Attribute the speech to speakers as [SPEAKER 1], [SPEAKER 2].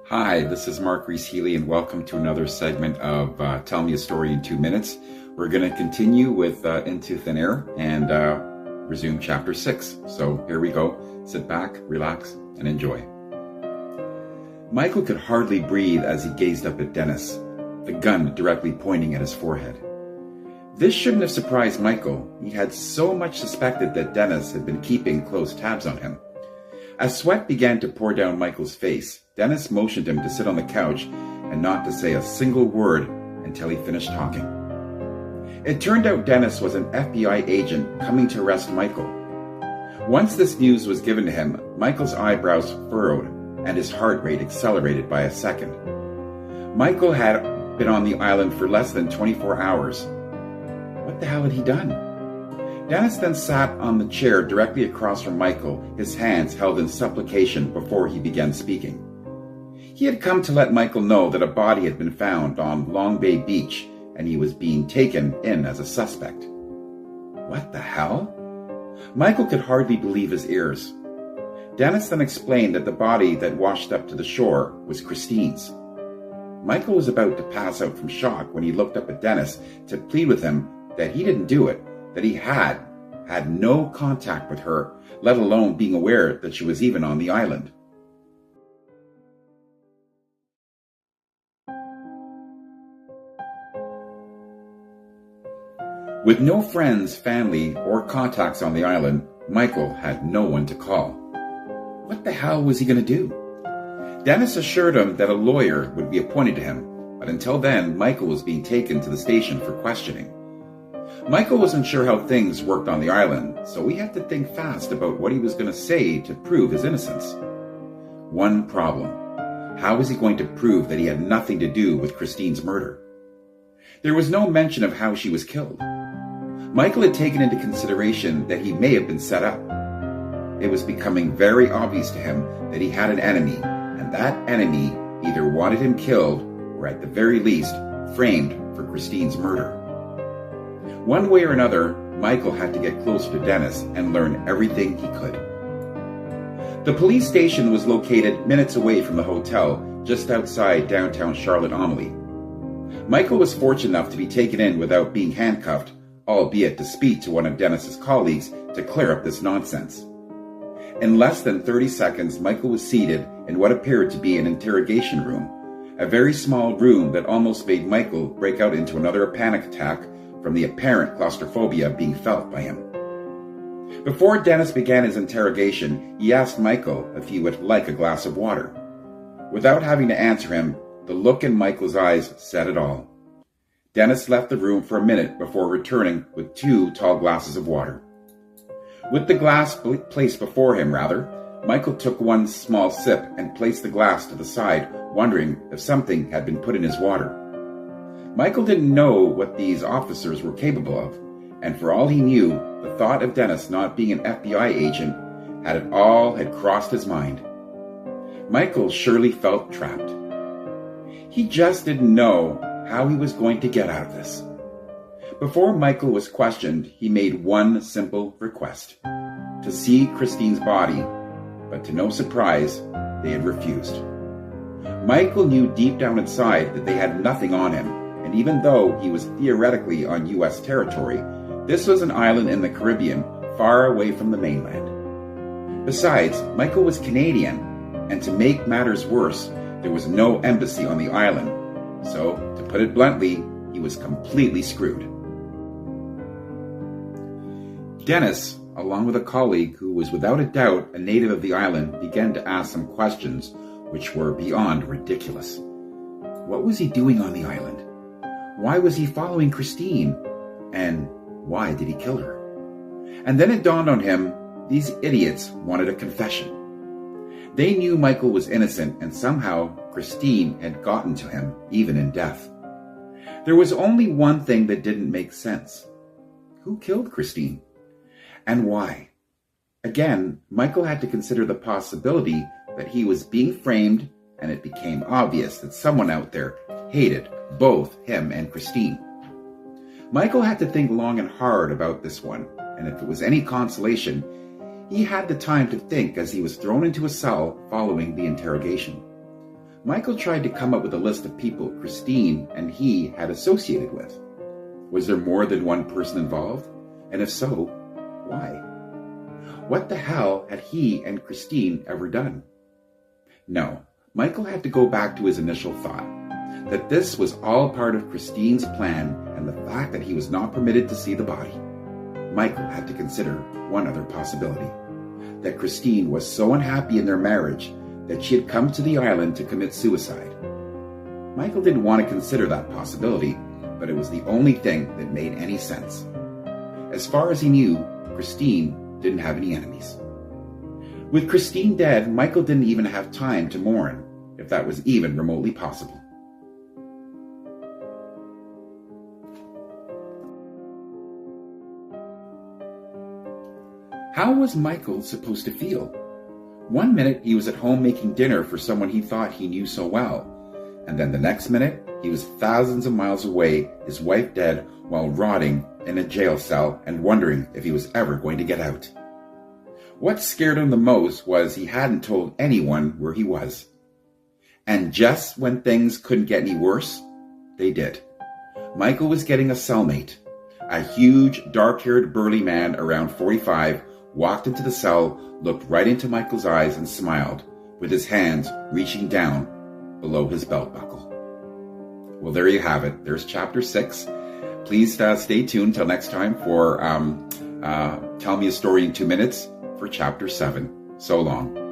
[SPEAKER 1] Hi, this is Reece Healey, and welcome to another segment of Tell Me a Story in 2 Minutes. We're going to continue with Into Thin Air and resume Chapter 6. So here we go. Sit back, relax, and enjoy. Michael could hardly breathe as he gazed up at Dennis, the gun directly pointing at his forehead. This shouldn't have surprised Michael. He had so much suspected that Dennis had been keeping close tabs on him. As sweat began to pour down Michael's face, Dennis motioned him to sit on the couch and not to say a single word until he finished talking. It turned out Dennis was an FBI agent coming to arrest Michael. Once this news was given to him, Michael's eyebrows furrowed and his heart rate accelerated by a second. Michael had been on the island for less than 24 hours. What the hell had he done? Dennis then sat on the chair directly across from Michael, his hands held in supplication before he began speaking. He had come to let Michael know that a body had been found on Long Bay Beach and he was being taken in as a suspect. What the hell? Michael could hardly believe his ears. Dennis then explained that the body that washed up to the shore was Christine's. Michael was about to pass out from shock when he looked up at Dennis to plead with him that he didn't do it, that he had no contact with her, let alone being aware that she was even on the island. With no friends, family, or contacts on the island, Michael had no one to call. What the hell was he going to do? Dennis assured him that a lawyer would be appointed to him, but until then, Michael was being taken to the station for questioning. Michael wasn't sure how things worked on the island, so he had to think fast about what he was going to say to prove his innocence. One problem. How was he going to prove that he had nothing to do with Christine's murder? There was no mention of how she was killed. Michael had taken into consideration that he may have been set up. It was becoming very obvious to him that he had an enemy, and that enemy either wanted him killed or at the very least framed for Christine's murder. One way or another, Michael had to get closer to Dennis and learn everything he could. The police station was located minutes away from the hotel, just outside downtown Charlotte Amalie. Michael was fortunate enough to be taken in without being handcuffed, albeit to speak to one of Dennis's colleagues to clear up this nonsense. In less than 30 seconds, Michael was seated in what appeared to be an interrogation room, a very small room that almost made Michael break out into another panic attack from the apparent claustrophobia being felt by him. Before Dennis began his interrogation, he asked Michael if he would like a glass of water. Without having to answer him, the look in Michael's eyes said it all. Dennis left the room for a minute before returning with 2 tall glasses of water. With the glass placed before him, Michael took one small sip and placed the glass to the side, wondering if something had been put in his water. Michael didn't know what these officers were capable of, and for all he knew, the thought of Dennis not being an FBI agent had crossed his mind. Michael surely felt trapped. He just didn't know how he was going to get out of this. Before Michael was questioned, he made one simple request: to see Christine's body, but to no surprise, they had refused. Michael knew deep down inside that they had nothing on him, and even though he was theoretically on U.S. territory, this was an island in the Caribbean, far away from the mainland. Besides, Michael was Canadian, and to make matters worse, there was no embassy on the island. So, to put it bluntly, he was completely screwed. Dennis, along with a colleague who was without a doubt a native of the island, began to ask some questions which were beyond ridiculous. What was he doing on the island? Why was he following Christine? And why did he kill her? And then it dawned on him, these idiots wanted a confession. They knew Michael was innocent, and somehow Christine had gotten to him, even in death. There was only one thing that didn't make sense. Who killed Christine? And why? Again, Michael had to consider the possibility that he was being framed, and it became obvious that someone out there hated both him and Christine. Michael had to think long and hard about this one, and if it was any consolation, he had the time to think as he was thrown into a cell following the interrogation. Michael tried to come up with a list of people Christine and he had associated with. Was there more than one person involved? And if so, why? What the hell had he and Christine ever done? No, Michael had to go back to his initial thought, that this was all part of Christine's plan and the fact that he was not permitted to see the body. Michael had to consider one other possibility, that Christine was so unhappy in their marriage that she had come to the island to commit suicide. Michael didn't want to consider that possibility, but it was the only thing that made any sense. As far as he knew, Christine didn't have any enemies. With Christine dead, Michael didn't even have time to mourn, if that was even remotely possible. How was Michael supposed to feel? One minute he was at home making dinner for someone he thought he knew so well, and then the next minute he was thousands of miles away, his wife dead, while rotting in a jail cell and wondering if he was ever going to get out. What scared him the most was he hadn't told anyone where he was. And just when things couldn't get any worse, they did. Michael was getting a cellmate. A huge, dark-haired, burly man around 45 walked into the cell, looked right into Michael's eyes and smiled, with his hands reaching down below his belt buckle. Well, there you have it. There's chapter 6. Please stay tuned till next time for Tell Me a Story in 2 Minutes for chapter 7. So long.